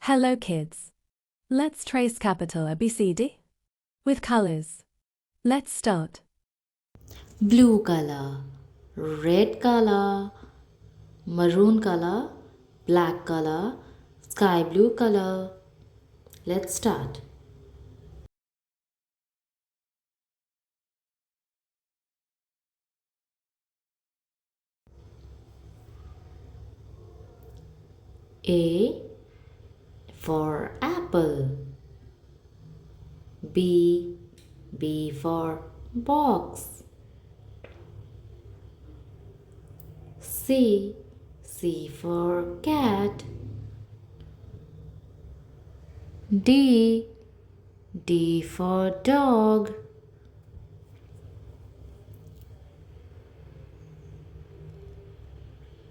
Hello kids. Let's trace capital ABCD with colors. Let's start. Blue color, red color, maroon color, black color, sky blue color. Let's start. A for apple. B for box. C for cat. D for dog.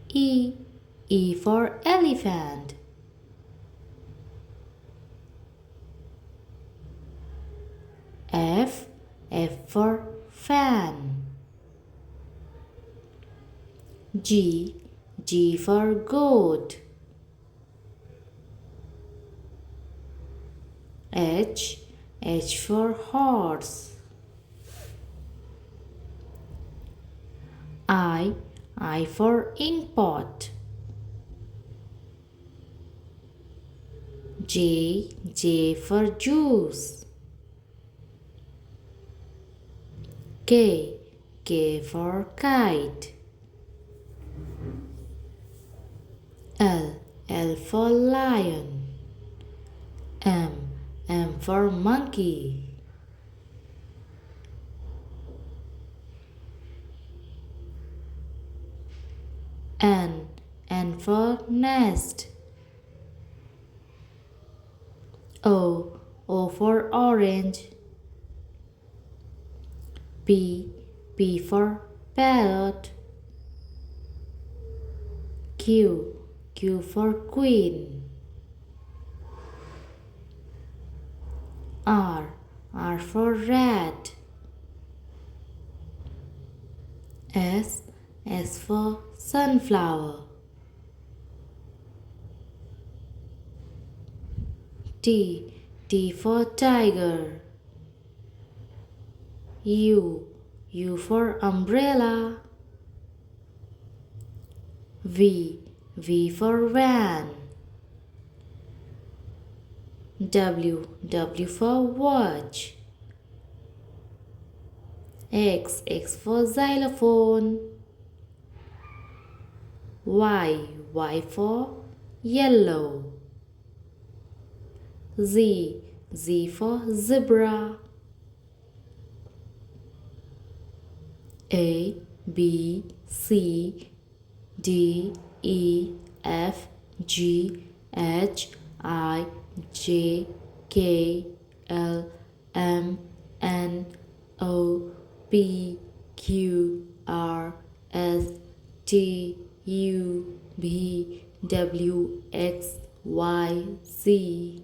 E for elephant. F for fan. G for goat. H for horse. I for ink pot. J for juice. K for kite. L for lion. M for monkey. N for nest. O for orange. P for parrot. Q for queen. R for rat. S for sunflower. T for tiger. U for umbrella. V for van. W for watch. X for xylophone. Y for yellow. Z for zebra. A B C D E F G H I J K L M N O P Q R S T U V W X Y Z.